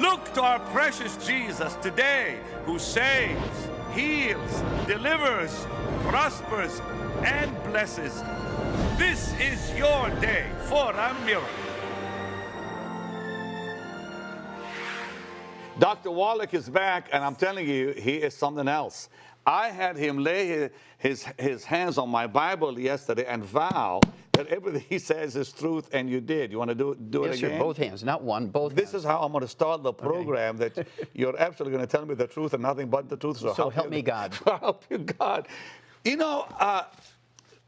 Look to our precious Jesus today, who saves, heals, delivers, prospers, and blesses. This is your day for a miracle. Dr. Wallach is back, and I'm telling you, he is something else. I had him lay his hands on my Bible yesterday and vow that everything he says is truth, and you did. You want to do it again? Yes, sir, both hands, not one, both This hands. is how I'm going to start the program, that you're absolutely going to tell me the truth and nothing but the truth. So help me God. Help you God. You know,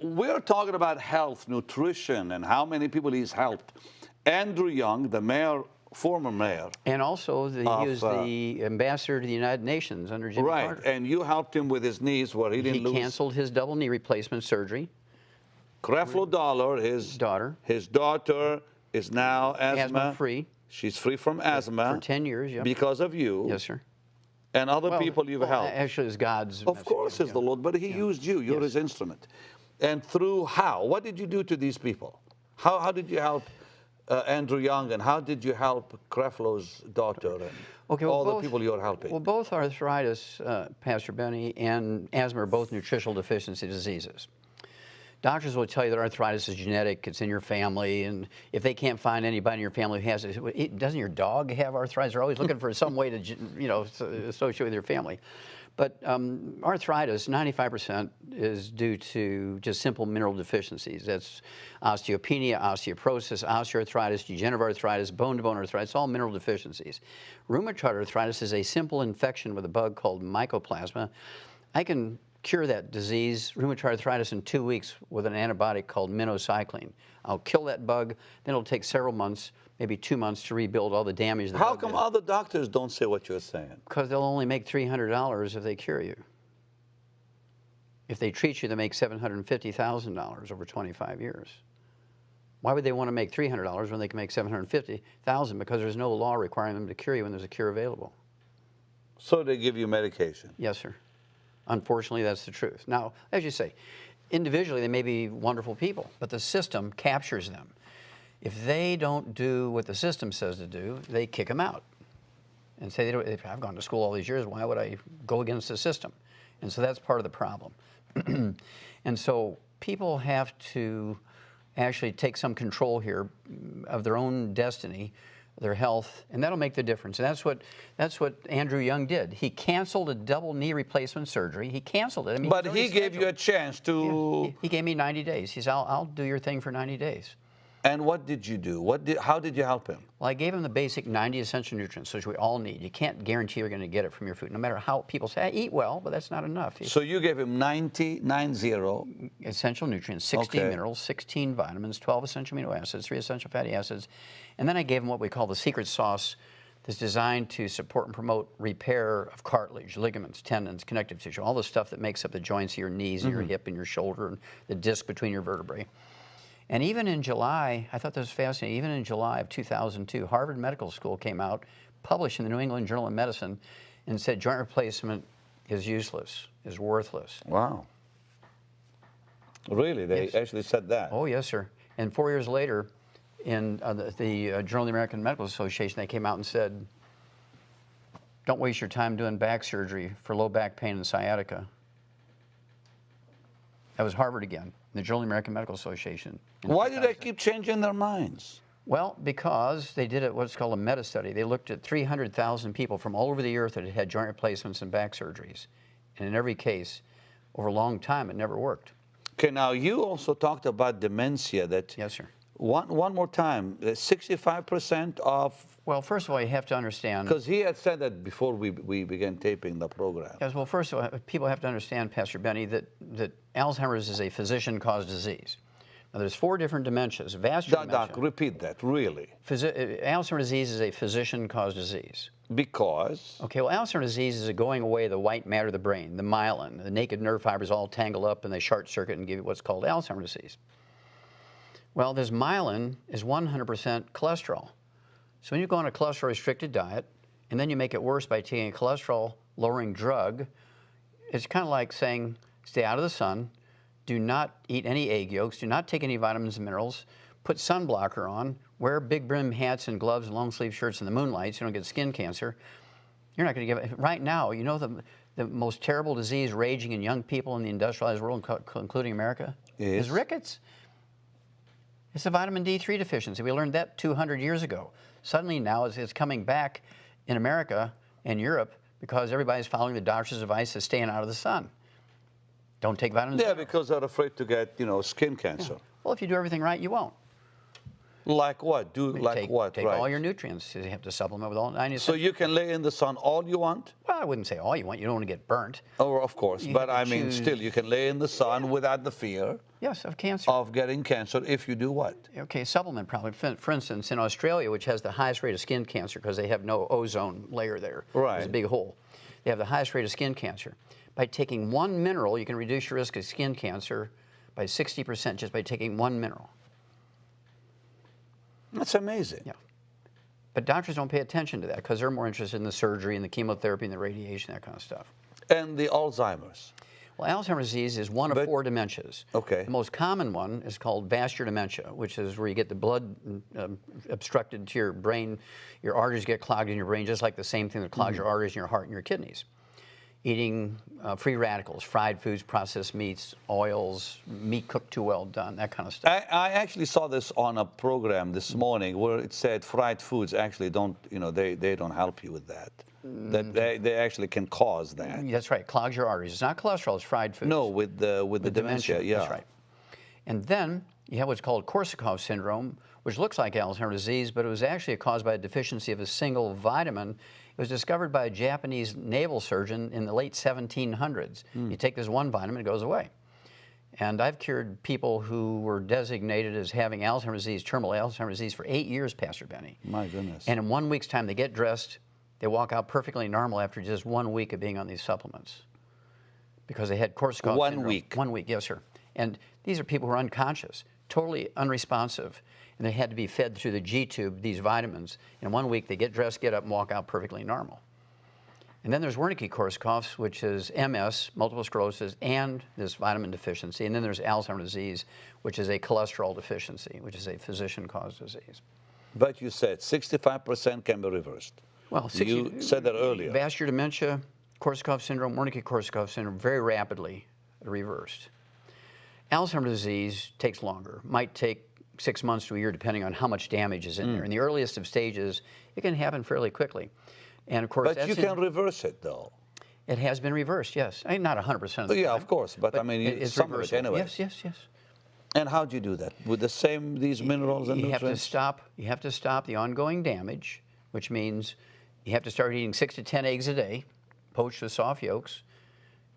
we're talking about health, nutrition, and how many people he's helped. Andrew Young, the mayor, former mayor. And also, he was the ambassador to the United Nations under Jimmy Carter. Right, and you helped him with his knees where he didn't lose. He canceled his double knee replacement surgery. Creflo Dollar, his daughter is now asthma-free. She's free from asthma. For 10 years, yeah. Because of you. Yes, sir. And other people you've helped. Actually, it's God's Of course it's the Lord, but he used you. You're his instrument. And through how? What did you do to these people? How did you help Andrew Young, and how did you help Creflo's daughter and all the people you're helping? Well, both arthritis, Pastor Benny, and asthma are both nutritional deficiency diseases. Doctors will tell you that arthritis is genetic, it's in your family, and if they can't find anybody in your family who has it, doesn't your dog have arthritis? They're always looking for some way to, associate with your family. But arthritis, 95% is due to just simple mineral deficiencies. That's osteopenia, osteoporosis, osteoarthritis, degenerative arthritis, bone-to-bone arthritis, all mineral deficiencies. Rheumatoid arthritis is a simple infection with a bug called mycoplasma. I can cure that disease, rheumatoid arthritis, in 2 weeks with an antibiotic called minocycline. I'll kill that bug, then it'll take several months, maybe 2 months, to rebuild all the damage. How come other doctors don't say what you're saying? Because they'll only make $300 if they cure you. If they treat you, they make $750,000 over 25 years. Why would they want to make $300 when they can make $750,000? Because there's no law requiring them to cure you when there's a cure available. So they give you medication? Yes, sir. Unfortunately, that's the truth. Now, as you say, individually they may be wonderful people, but the system captures them. If they don't do what the system says to do, they kick them out and say, if I've gone to school all these years, why would I go against the system? And so that's part of the problem. And so people have to actually take some control here of their own destiny, their health, and that'll make the difference. And that's what Andrew Young did. He canceled a double knee replacement surgery. He canceled it. I mean, but he gave you a chance to... Yeah, he gave me 90 days. He said, I'll do your thing for 90 days. And what did you do? How did you help him? Well, I gave him the basic 90 essential nutrients, which we all need. You can't guarantee you're going to get it from your food, no matter how people say, I eat well, but that's not enough. So you gave him 90 essential nutrients, 16 minerals, 16 vitamins, 12 essential amino acids, 3 essential fatty acids. And then I gave him what we call the secret sauce that's designed to support and promote repair of cartilage, ligaments, tendons, connective tissue, all the stuff that makes up the joints of your knees and your hip and your shoulder and the disc between your vertebrae. And even in July, I thought this was fascinating, even in July of 2002, Harvard Medical School came out, published in the New England Journal of Medicine, and said joint replacement is useless, is worthless. Wow. Really? They actually said that? Oh, yes, sir. And 4 years later, in the Journal of the American Medical Association, they came out and said, don't waste your time doing back surgery for low back pain and sciatica. That was Harvard again, the Journal of the American Medical Association. Why do they keep changing their minds? Well, because they did what's called a meta-study. They looked at 300,000 people from all over the earth that had had joint replacements and back surgeries. And in every case, over a long time, it never worked. Okay, now you also talked about dementia. Yes, sir. One more time, 65% of... Well, first of all, you have to understand... Because he had said that before we began taping the program. Yes, well, first of all, people have to understand, Pastor Benny, that Alzheimer's is a physician-caused disease. Now, there's 4 different dementias. Vascular dementia. Doc, repeat that, really. Alzheimer's disease is a physician-caused disease. Because? Okay, well, Alzheimer's disease is a going away of the white matter of the brain, the myelin. The naked nerve fibers all tangle up and they short circuit and give you what's called Alzheimer's disease. Well, this myelin is 100% cholesterol. So when you go on a cholesterol-restricted diet, and then you make it worse by taking a cholesterol-lowering drug, it's kind of like saying, stay out of the sun, do not eat any egg yolks, do not take any vitamins and minerals, put sunblocker on, wear big brim hats and gloves and long sleeve shirts in the moonlight so you don't get skin cancer. You're not going to give it. Right now, you know the most terrible disease raging in young people in the industrialized world, including America, is rickets. It's a vitamin D3 deficiency. We learned that 200 years ago. Suddenly now it's coming back in America and Europe because everybody's following the doctor's advice of staying out of the sun. Don't take vitamins. Yeah, because they're afraid to get, skin cancer. Yeah. Well, if you do everything right, you won't. Like what? Take all your nutrients. You have to supplement with all 90. So you can lay in the sun all you want? Well, I wouldn't say all you want. You don't want to get burnt. Oh, of course. But I mean, still, you can lay in the sun without the fear. Yes, of cancer. Of getting cancer if you do what? Okay, supplement probably. For instance, in Australia, which has the highest rate of skin cancer because they have no ozone layer there. Right. There's a big hole. They have the highest rate of skin cancer. By taking one mineral, you can reduce your risk of skin cancer by 60% just by taking one mineral. That's amazing. Yeah. But doctors don't pay attention to that because they're more interested in the surgery and the chemotherapy and the radiation, that kind of stuff. And the Alzheimer's? Well, Alzheimer's disease is one of 4 dementias. Okay. The most common one is called vascular dementia, which is where you get the blood obstructed to your brain. Your arteries get clogged in your brain, just like the same thing that clogs your arteries in your heart and your kidneys. Eating free radicals, fried foods, processed meats, oils, meat cooked too well done, that kind of stuff. I actually saw this on a program this morning where it said fried foods actually don't, they don't help you with that. That they actually can cause that. That's right, clogs your arteries. It's not cholesterol, it's fried foods. No, with the dementia, yeah. That's right. And then you have what's called Korsakoff syndrome, which looks like Alzheimer's disease, but it was actually caused by a deficiency of a single vitamin. It was discovered by a Japanese naval surgeon in the late 1700s. You take this one vitamin, it goes away. And I've cured people who were designated as having Alzheimer's disease, terminal Alzheimer's disease, for 8 years, Pastor Benny. My goodness. And in 1 week's time, they get dressed, they walk out perfectly normal after just 1 week of being on these supplements because they had Korsakoff syndrome. 1 week? 1 week, yes, sir. And these are people who are unconscious, totally unresponsive, and they had to be fed through the G-tube these vitamins. In 1 week, they get dressed, get up, and walk out perfectly normal. And then there's Wernicke-Korsakoff's, which is MS, multiple sclerosis, and this vitamin deficiency. And then there's Alzheimer's disease, which is a cholesterol deficiency, which is a physician-caused disease. But you said 65% can be reversed. Well, you said that earlier. Vascular dementia, Korsakoff syndrome, Wernicke-Korsakoff syndrome, very rapidly reversed. Alzheimer's disease takes longer, might take 6 months to a year, depending on how much damage is in there. In the earliest of stages, it can happen fairly quickly. And of course, but you can reverse it, though. It has been reversed, yes. I mean, not 100% of the time. Yeah, of course, but I mean, it's some of it anyway. Yes, yes, yes. And how do you do that? With these minerals and nutrients? You have to stop the ongoing damage, which means you have to start eating 6 to 10 eggs a day, poached with soft yolks.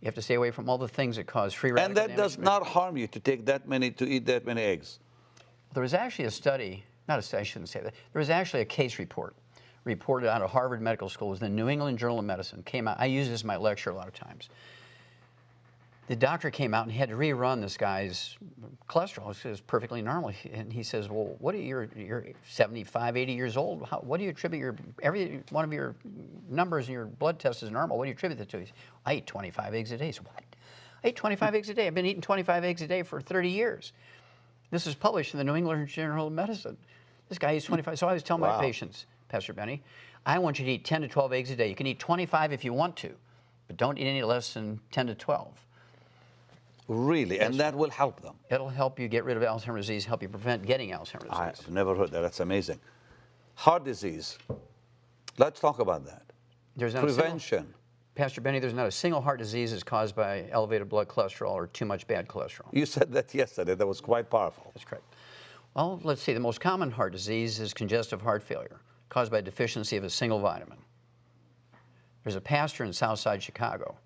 You have to stay away from all the things that cause free radical damage. And that does not harm you to eat that many eggs. There was actually a study, not a study, I shouldn't say that. There was actually a case report reported out of Harvard Medical School. It was the New England Journal of Medicine. Came out. I use this in my lecture a lot of times. The doctor came out and he had to rerun this guy's cholesterol. It was perfectly normal. And he says, well, you're 75, 80 years old. What do you attribute every one of your numbers in your blood test is normal. What do you attribute that to? He said, I eat 25 eggs a day. So what? I eat 25 eggs a day. I've been eating 25 eggs a day for 30 years. This is published in the New England Journal of Medicine. This guy eats 25. So I always tell my patients, Pastor Benny, I want you to eat 10 to 12 eggs a day. You can eat 25 if you want to, but don't eat any less than 10 to 12. Really? Yes. And that will help them? It'll help you get rid of Alzheimer's disease, help you prevent getting Alzheimer's disease. I've never heard that. That's amazing. Heart disease. Let's talk about that. There's prevention. Pastor Benny, there's not a single heart disease that's caused by elevated blood cholesterol or too much bad cholesterol. You said that yesterday. That was quite powerful. That's correct. Well, let's see. The most common heart disease is congestive heart failure, caused by deficiency of a single vitamin. There's a pastor in Southside Chicago.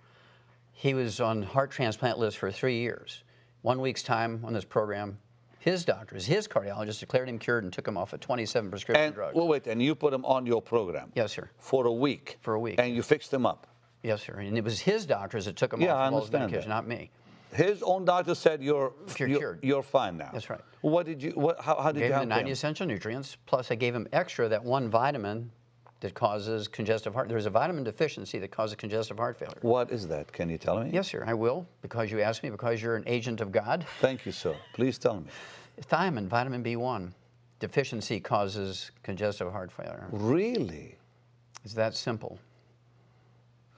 He was on heart transplant list for 3 years. 1 week's time on this program, his doctors, his cardiologist declared him cured and took him off of 27 prescription drugs. Well, wait, and you put him on your program? Yes, sir. For a week? For a week. And you fixed him up? Yes, sir. And it was his doctors that took him off of all his medication, not me. His own doctor said you're cured. You're fine now. That's right. What did you? How did you help him? Gave him the 90 essential nutrients. Plus, I gave him extra that one vitamin that causes congestive heart. There's a vitamin deficiency that causes congestive heart failure. What is that? Can you tell me? Yes, sir. I will, because you asked me. Because you're an agent of God. Thank you, sir. Please tell me. Thiamine, vitamin B1. deficiency causes congestive heart failure. Really? It's that simple.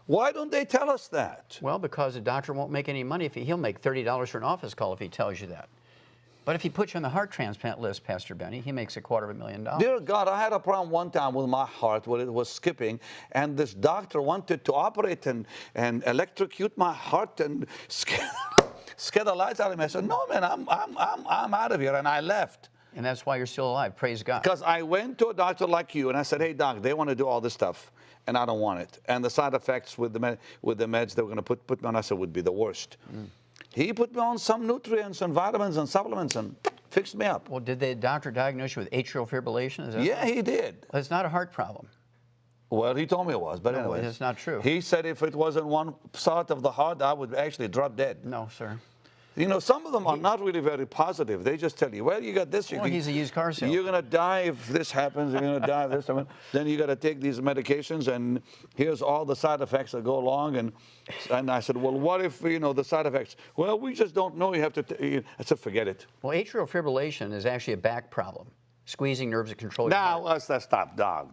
Why don't they tell us that? Well, because the doctor won't make any money if he'll make $30 for an office call if he tells you that. But if he puts you on the heart transplant list, Pastor Benny, he makes $250,000. Dear God, I had a problem one time with my heart where it was skipping, and this doctor wanted to operate and electrocute my heart and scare the lights out of me. I said, no, man, I'm out of here, and I left. And that's why you're still alive. Praise God. Because I went to a doctor like you, and I said, hey, doc, they want to do all this stuff, and I don't want it. And the side effects with the meds they were going to put me on, I said, would be the worst. He put me on some nutrients and vitamins and supplements and fixed me up. Well, did the doctor diagnose you with atrial fibrillation? Is that Yeah, right? he did. It's not a heart problem. Well, he told me it was, but No, anyway. it's not true. He said if it wasn't one side of the heart, I would actually drop dead. No, sir. You know, some of them are not really very positive. They just tell you, well, you got this. Well, he's a used car salesman. You're going to die if this happens. You're going to die if this happens. Then you got to take these medications, and here's all the side effects that go along. And I said, well, what if, you know, the side effects? Well, we just don't know. You have to. I said, forget it. Well, atrial fibrillation is actually a back problem, squeezing nerves that control your Now, heart. let's stop. Dog.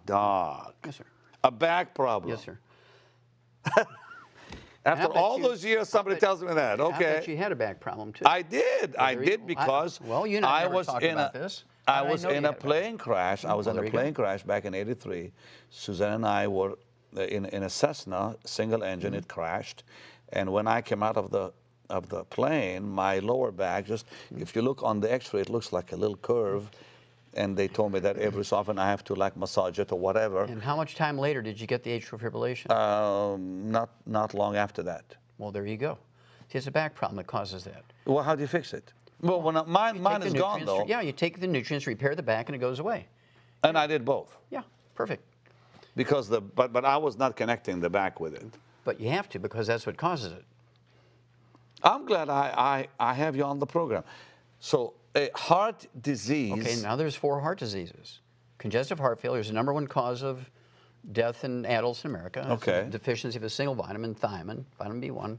Yes, sir. A back problem. Yes, sir. After I bet all you- those years, somebody tells me that. I bet Okay. you had a back problem, too. I did. I there you did go. because Well, you and I I never was talked in about a this. I I was know you in a had a plane crash. I was Well, in there a you go. plane crash back in '83. Suzanne and I were in a Cessna single engine. Mm-hmm. It crashed, and when I came out of the plane, my lower back just if you look on the X-ray, it looks like a little curve. And they told me that every so often I have to like massage it or whatever. And how much time later did you get the atrial fibrillation? Not long after that. Well, there you go. See, it's a back problem that causes that. Well, how do you fix it? Well, when mine Take is the gone nutrients- though, Yeah, you take the nutrients, repair the back, and it goes away. and I did both Yeah, perfect. because but I was not connecting the back with it. But you have to because that's what causes it. I'm glad I have you on the program. So a heart disease. Okay, now there's 4 heart diseases. Congestive heart failure is the #1 cause of death in adults in America. It's a Okay. deficiency of a single vitamin, thiamine, vitamin B1.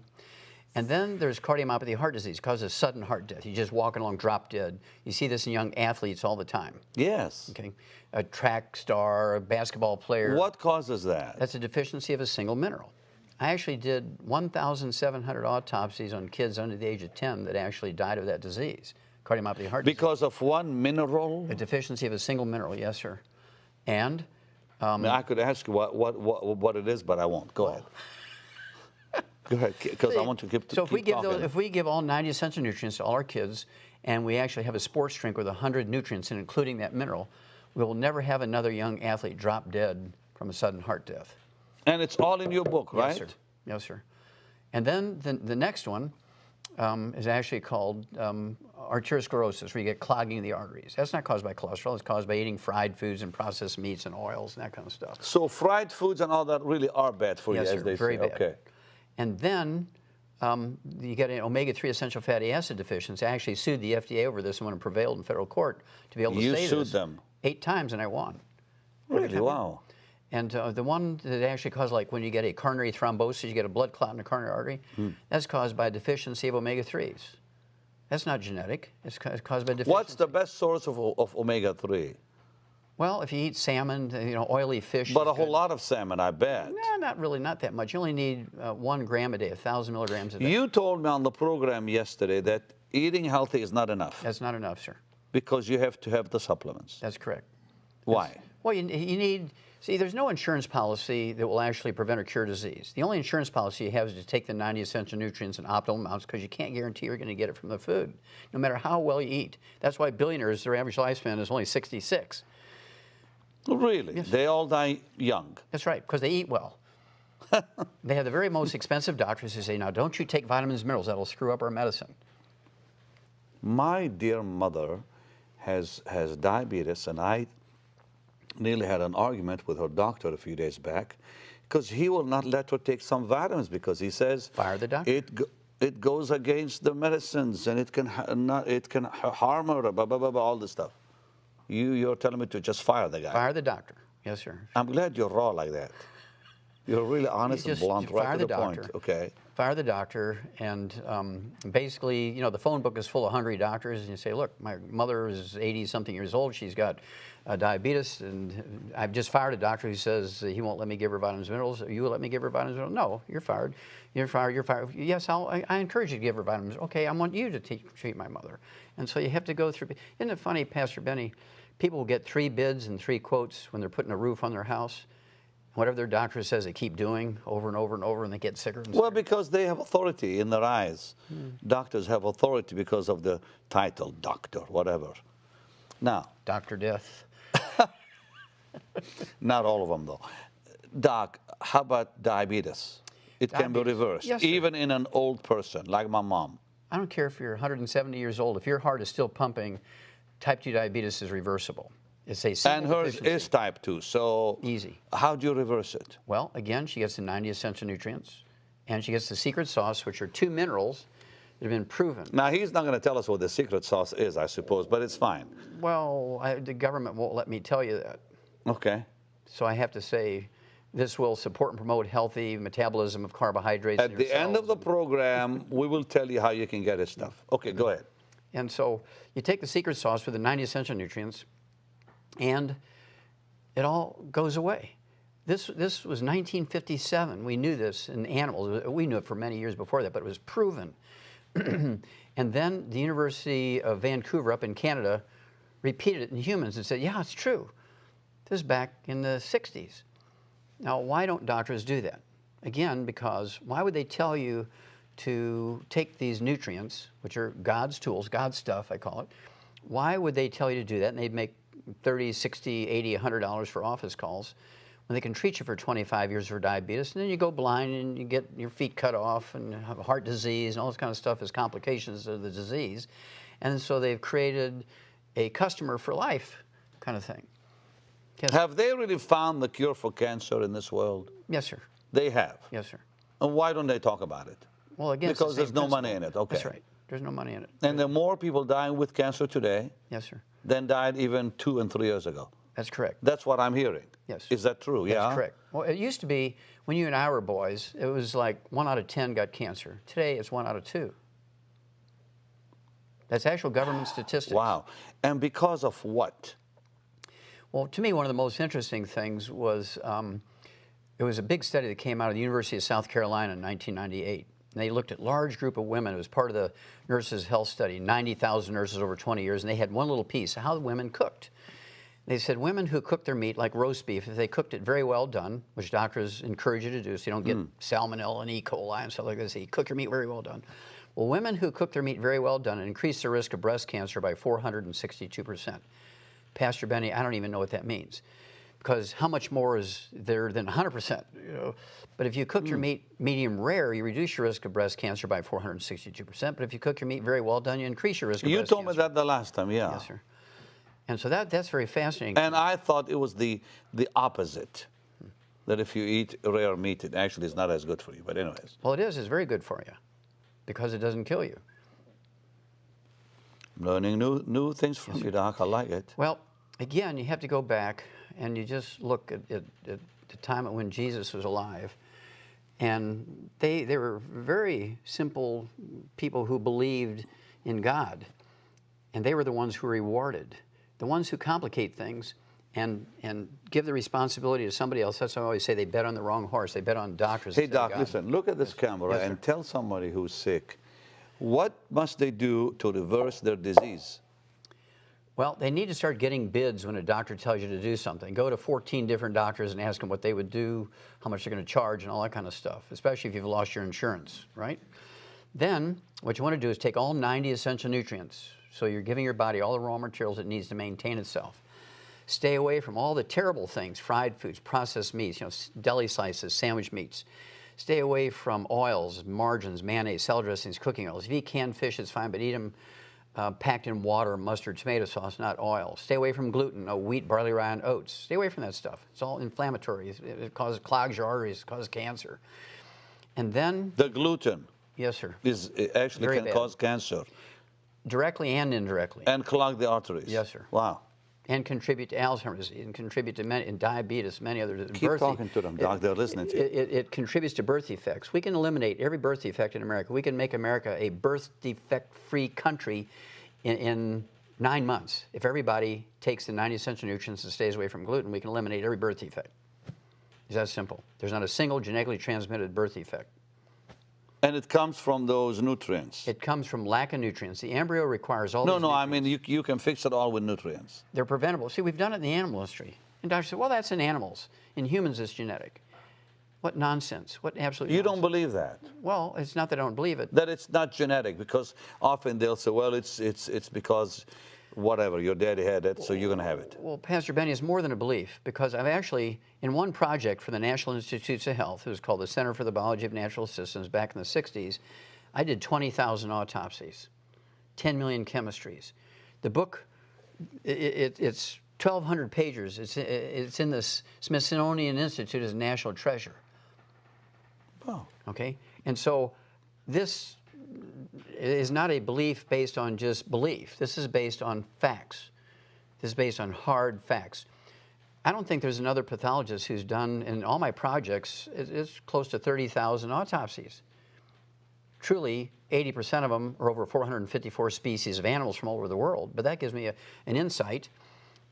And then there's cardiomyopathy heart disease, causes sudden heart death. You're just walking along, drop dead. You see this in young athletes all the time. Yes. Okay, a track star, a basketball player. What causes that? That's a deficiency of a single mineral. I actually did 1,700 autopsies on kids under the age of 10 that actually died of that disease, cardiomyopathy heart disease. Because of one mineral? A deficiency of a single mineral, yes, sir. And I mean, I could ask you what it is, but I won't. Go ahead. Go ahead, because I want to keep. so talking. if we give all 90 essential nutrients to all our kids, and we actually have a sports drink with 100 nutrients, and including that mineral, we will never have another young athlete drop dead from a sudden heart death. And it's all in your book, right? Yes, sir. Yes, sir. And then the next one is actually called arteriosclerosis, where you get clogging of the arteries. That's not caused by cholesterol. It's caused by eating fried foods and processed meats and oils and that kind of stuff. So fried foods and all that really are bad for Yes, you, sir. as they Very say. bad. Okay. And then you get an omega-3 essential fatty acid deficiency. I actually sued the FDA over this and when it prevailed in federal court to be able to You say sued this. them? 8 times, and I won. Really? Wow. And the one that actually caused, like when you get a coronary thrombosis, you get a blood clot in the coronary artery, that's caused by a deficiency of omega-3s. That's not genetic. It's caused by deficiency. What's the best source of omega-3? Well, if you eat salmon, oily fish. But is a whole good. lot of salmon, I bet. No, not that much. You only need 1 gram a day, 1,000 milligrams a day. You told me on the program yesterday that eating healthy is not enough That's not enough, sir. because you have to have the supplements. That's correct. Why? Well, you need, see, there's no insurance policy that will actually prevent or cure disease. The only insurance policy you have is to take the 90 essential nutrients in optimal amounts because you can't guarantee you're going to get it from the food, no matter how well you eat. That's why billionaires, their average lifespan is only 66. Really? Yes. They all die young. That's right, because they eat well. They have the very most expensive doctors who say, now, don't you take vitamins and minerals. That'll screw up our medicine. My dear mother has diabetes, and I nearly had an argument with her doctor a few days back because he will not let her take some vitamins because he says Fire the doctor. it goes against the medicines and it can harm her, blah, blah, blah, blah, all this stuff. You're telling me to just fire the guy. Fire the doctor. Yes, sir. I'm glad you're raw like that. You're really honest and just blunt, fire right to the the point. doctor. Okay. fire the doctor, and basically, you know, the phone book is full of hungry doctors, and you say, look, my mother is 80-something years old, she's got diabetes, and I've just fired a doctor who says he won't let me give her vitamins and minerals. You will let me give her vitamins and minerals? No, you're fired. You're fired, you're fired. Yes, I encourage you to give her vitamins. Okay, I want you to treat my mother. And so you have to go through. Isn't it funny, Pastor Benny, people will get 3 bids and 3 quotes when they're putting a roof on their house. Whatever their doctor says, they keep doing over and over and over, and they get sicker and sicker. Well, because they have authority in their eyes. Doctors have authority because of the title, doctor, whatever. Now, Dr. Death. not all of them, though. Doc, how about diabetes? It can be reversed, Yes, sir. even in an old person, like my mom. I don't care if you're 170 years old. If your heart is still pumping, type 2 diabetes is reversible. It's a simple And hers deficiency. is type 2, so Easy. how do you reverse it? Well, again, she gets the 90 essential nutrients, and she gets the secret sauce, which are 2 minerals that have been proven. Now, he's not going to tell us what the secret sauce is, I suppose, but it's fine. Well, the government won't let me tell you that. Okay. So I have to say, this will support and promote healthy metabolism of carbohydrates. At the end of the program, we will tell you how you can get his stuff. Okay, go ahead. And so you take the secret sauce with the 90 essential nutrients, and it all goes away. This was 1957. We knew this in animals. We knew it for many years before that, but it was proven. And then the University of Vancouver up in Canada repeated it in humans and said, yeah, it's true. This is back in the 60s. Now, why don't doctors do that? Again, because why would they tell you to take these nutrients, which are God's tools, God's stuff, I call it, why would they tell you to do that? And they'd make $30, $60, $80, $100 for office calls when they can treat you for 25 years for diabetes, and then you go blind and you get your feet cut off and have heart disease and all this kind of stuff as complications of the disease. And so they've created a customer for life kind of thing. Have they really found the cure for cancer in this world? Yes, sir. They have. Yes, sir. And why don't they talk about it? Well, again, because there's no money in it. Okay. That's right. There's no money in it. And there are more people dying with cancer today Yes, sir. than died even 2 and 3 years ago. That's correct. That's what I'm hearing. Yes. Is that true? Yeah. That's correct. Well, it used to be when you and I were boys, it was like 1 out of 10 got cancer. Today, it's 1 out of 2. That's actual government statistics. Wow. And because of what? Well, to me, one of the most interesting things was it was a big study that came out of the University of South Carolina in 1998. And they looked at a large group of women. It was part of the Nurses' Health Study, 90,000 nurses over 20 years, and they had one little piece, how the women cooked. They said women who cooked their meat, like roast beef, if they cooked it very well done, which doctors encourage you to do so you don't get salmonella and E. coli and stuff like this, you cook your meat very well done. Well, women who cook their meat very well done increased their risk of breast cancer by 462%. Pastor Benny, I don't even know what that means, because how much more is there than 100%? You know? But if you cook your meat medium rare, you reduce your risk of breast cancer by 462%. But if you cook your meat very well done, you increase your risk of breast cancer. You told me that the last time, yeah. Yes, sir. And so that's very fascinating. And I thought it was the opposite, that if you eat rare meat, it actually is not as good for you. But anyways. Well, it is. It's very good for you because it doesn't kill you. Learning new things from you, Doc. I like it. Well, again, you have to go back and you just look at the time when Jesus was alive. And they were very simple people who believed in God. And they were the ones who were rewarded. The ones who complicate things and give the responsibility to somebody else. That's why I always say they bet on the wrong horse. They bet on doctors. Hey, Doc, listen, look at this camera Yes, and tell somebody who's sick, what must they do to reverse their disease? Well, they need to start getting bids when a doctor tells you to do something. Go to 14 different doctors and ask them what they would do, how much they're going to charge, and all that kind of stuff, especially if you've lost your insurance, right? Then what you want to do is take all 90 essential nutrients. So you're giving your body all the raw materials it needs to maintain itself. Stay away from all the terrible things, fried foods, processed meats, deli slices, sandwich meats. Stay away from oils, margarines, mayonnaise, salad dressings, cooking oils. If you eat canned fish, it's fine, but eat them packed in water, mustard, tomato sauce, not oil. Stay away from gluten, no wheat, barley, rye, and oats. Stay away from that stuff. It's all inflammatory. It clogs your arteries, it causes cancer. And then... The gluten. Yes, sir. It actually Very can bad. cause cancer. Directly and indirectly. And clog the arteries. Yes, sir. Wow. and contribute to Alzheimer's, and contribute to many, and diabetes, many others. Keep talking to them, Doc. They're listening to you. It contributes to birth defects. We can eliminate every birth defect in America. We can make America a birth defect-free country in 9 months. If everybody takes the 90 essential nutrients and stays away from gluten, we can eliminate every birth defect. It's that simple. There's not a single genetically transmitted birth defect. And it comes from those nutrients. It comes from lack of nutrients. The embryo requires all No, these no, I nutrients. mean, you can fix it all with nutrients. They're preventable. See, we've done it in the animal industry. And doctors say, well, that's in animals. In humans, it's genetic. What nonsense. What absolute You nonsense. don't believe that? Well, it's not that I don't believe it. That it's not genetic, because often they'll say, well, it's because whatever, your daddy had it, so you're going to have it. Well, Pastor Benny, it's more than a belief, because I've actually, in one project for the National Institutes of Health, it was called the Center for the Biology of Natural Systems back in the 60s, I did 20,000 autopsies, 10 million chemistries. The book, it's 1,200 pages. It's in the Smithsonian Institute as a national treasure. Oh. Okay? And so this is not a belief based on just belief. This is based on facts. This is based on hard facts. I don't think there's another pathologist who's done, in all my projects, it's close to 30,000 autopsies. Truly, 80% of them are over 454 species of animals from all over the world, but that gives me an insight.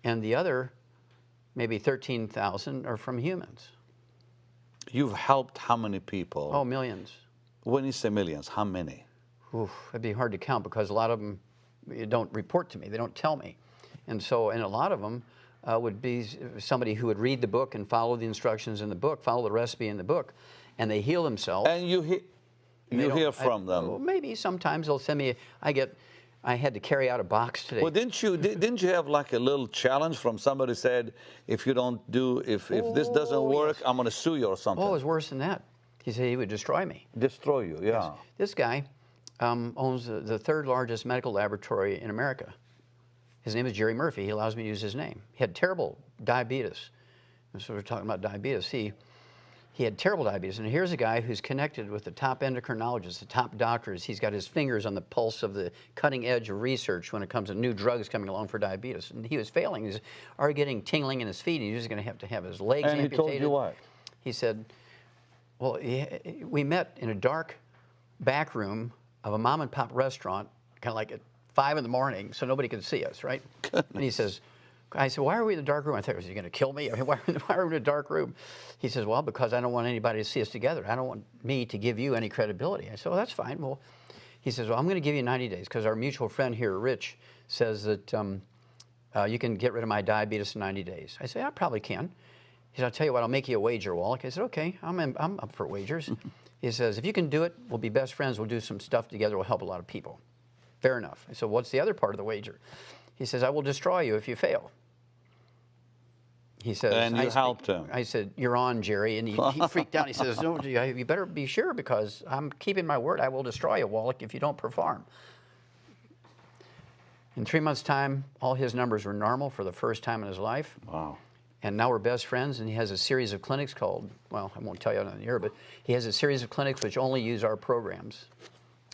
And the other, maybe 13,000, are from humans. You've helped how many people? Oh, millions. When you say millions, how many? Oof, it'd be hard to count, because a lot of them don't report to me. They don't tell me. And so, and a lot of them would be somebody who would read the book and follow the instructions in the book, follow the recipe in the book, and they heal themselves. And you hear from them? Well, maybe sometimes they'll send me. I had to carry out a box today. Well, didn't you have like a little challenge from somebody said, if this doesn't work, yes. I'm going to sue you or something? Oh, it was worse than that. He said he would destroy me. Destroy you, yeah. Yes. This guy owns the third largest medical laboratory in America. His name is Jerry Murphy. He allows me to use his name. He had terrible diabetes. And so we're talking about diabetes. He had terrible diabetes. And here's a guy who's connected with the top endocrinologists, the top doctors. He's got his fingers on the pulse of the cutting edge of research when it comes to new drugs coming along for diabetes. And he was failing. He was already getting tingling in his feet. He was going to have his legs amputated. And he told you what? He said, well, we met in a dark back room of a mom and pop restaurant, kind of like at 5 in the morning, so nobody could see us, right? Goodness. And he says, I said, why are we in the dark room? I thought, was he going to kill me? I mean, why are we in a dark room? He says, well, because I don't want anybody to see us together. I don't want me to give you any credibility. I said, well, that's fine. Well, he says, well, I'm going to give you 90 days, because our mutual friend here, Rich, says that you can get rid of my diabetes in 90 days. I said, I probably can. He said, I'll tell you what, I'll make you a wager, Wallach. I said, okay, I'm up for wagers. He says, if you can do it, we'll be best friends. We'll do some stuff together. We'll help a lot of people. Fair enough. I said, what's the other part of the wager? He says, I will destroy you if you fail. He says, and you helped him. I said, you're on, Jerry. And he freaked out. He says, no, you better be sure, because I'm keeping my word. I will destroy you, Wallach, if you don't perform. In 3 months' time, all his numbers were normal for the first time in his life. Wow. And now we're best friends, and he has a series of clinics called, well, I won't tell you on the air, but he has a series of clinics which only use our programs.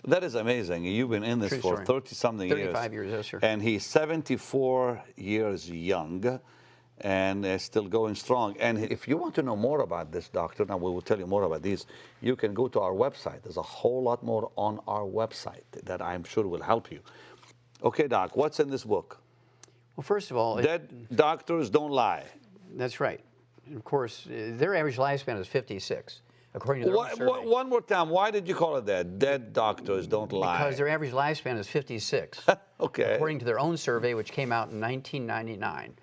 That is amazing. You've been in this True for story. 30-something years. 35 years, yes, sir. And he's 74 years young and still going strong. And if you want to know more about this, doctor, now we will tell you more about these, you can go to our website. There's a whole lot more on our website that I'm sure will help you. Okay, Doc, what's in this book? Well, first of all, Dead doctors don't lie. that's right. And of course, their average lifespan is 56, according to their own survey. One more time, why did you call it that? Dead doctors don't lie. Because their average lifespan is 56, okay. according to their own survey, which came out in 1999.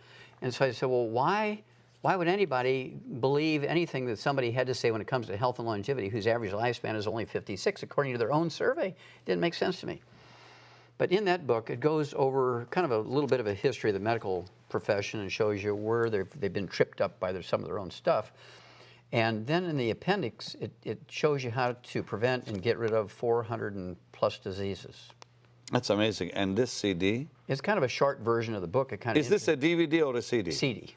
And so I said, well, why would anybody believe anything that somebody had to say when it comes to health and longevity, whose average lifespan is only 56, according to their own survey? It didn't make sense to me. But in that book, it goes over kind of a little bit of a history of the medical profession and shows you where they've been tripped up by some of their own stuff. And then in the appendix, it shows you how to prevent and get rid of 400 and plus diseases. That's amazing. And this CD? It's kind of a short version of the book. It kind of Is this a DVD or a CD? CD.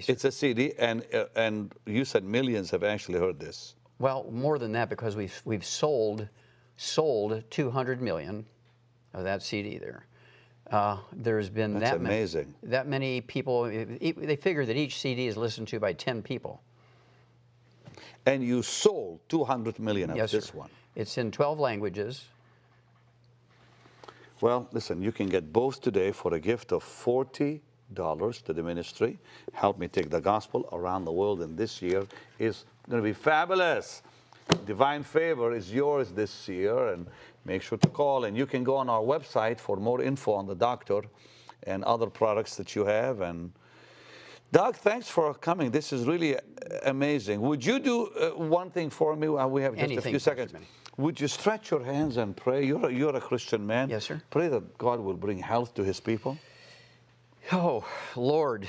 It's a CD, and you said millions have actually heard this. Well, more than that, because we've sold 200 million of that CD there. There's been That's that amazing. that many people. They figure that each CD is listened to by 10 people. And you sold 200 million of Yes, this sir. one. It's in 12 languages. Well, listen, you can get both today for a gift of $40 to the ministry. Help me take the gospel around the world, and this year is going to be fabulous. Divine favor is yours this year, and make sure to call. And you can go on our website for more info on the doctor and other products that you have. And Doug, thanks for coming. This is really amazing. Would you do one thing for me? We have just Anything, a few Pastor seconds. Benny. Would you stretch your hands and pray? You're a Christian man. Yes, sir. Pray that God will bring health to his people. Oh, Lord,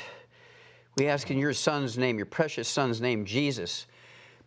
we ask in your Son's name, your precious Son's name, Jesus,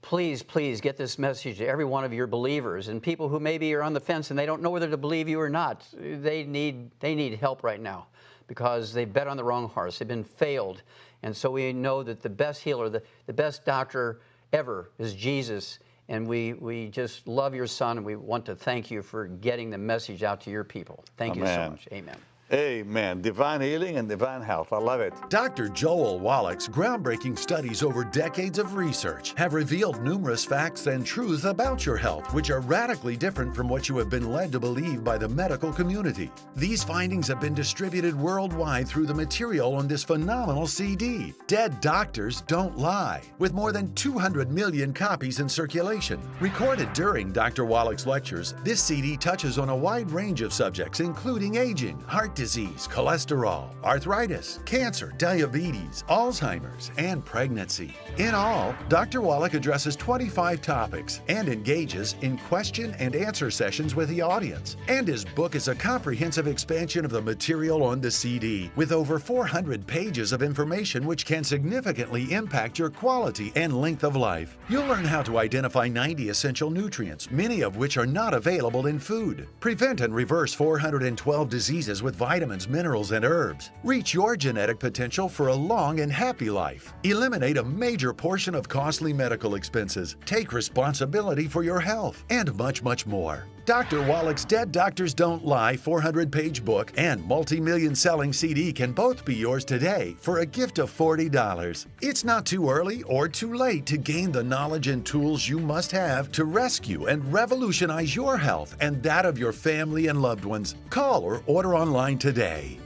please, please get this message to every one of your believers and people who maybe are on the fence and they don't know whether to believe you or not. They need help right now because they bet on the wrong horse. They've been failed. And so we know that the best healer, the best doctor ever is Jesus. And we just love your Son, and we want to thank you for getting the message out to your people. Thank you so Amen. much. Amen. Amen. Divine healing and divine health. I love it. Dr. Joel Wallach's groundbreaking studies over decades of research have revealed numerous facts and truths about your health, which are radically different from what you have been led to believe by the medical community. These findings have been distributed worldwide through the material on this phenomenal CD, Dead Doctors Don't Lie, with more than 200 million copies in circulation. Recorded during Dr. Wallach's lectures, this CD touches on a wide range of subjects, including aging, heart disease, cholesterol, arthritis, cancer, diabetes, Alzheimer's, and pregnancy. In all, Dr. Wallach addresses 25 topics and engages in question and answer sessions with the audience. And his book is a comprehensive expansion of the material on the CD, with over 400 pages of information which can significantly impact your quality and length of life. You'll learn how to identify 90 essential nutrients, many of which are not available in food. Prevent and reverse 412 diseases with vitamins, minerals, and herbs. Reach your genetic potential for a long and happy life. Eliminate a major portion of costly medical expenses. Take responsibility for your health, and much, much more. Dr. Wallach's Dead Doctors Don't Lie 400-page book and multi-million selling CD can both be yours today for a gift of $40. It's not too early or too late to gain the knowledge and tools you must have to rescue and revolutionize your health and that of your family and loved ones. Call or order online today.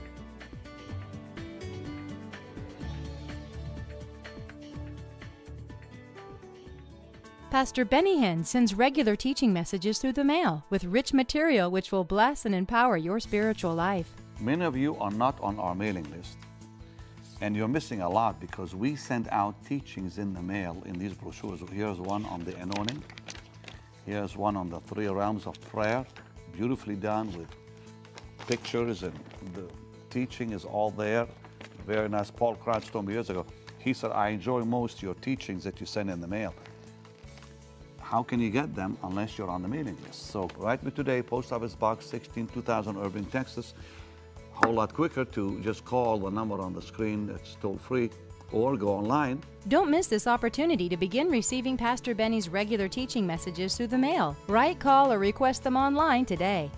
Pastor Benny Hinn sends regular teaching messages through the mail with rich material which will bless and empower your spiritual life. Many of you are not on our mailing list, and you're missing a lot because we send out teachings in the mail in these brochures. Here's one on the anointing. Here's one on the 3 realms of prayer, beautifully done with pictures, and the teaching is all there. Very nice. Paul Crouch told me years ago, he said, I enjoy most your teachings that you send in the mail. How can you get them unless you're on the mailing list? So write me today, Post Office Box 16, 2000, Irving, Texas. A whole lot quicker to just call the number on the screen that's toll free or go online. Don't miss this opportunity to begin receiving Pastor Benny's regular teaching messages through the mail. Write, call, or request them online today.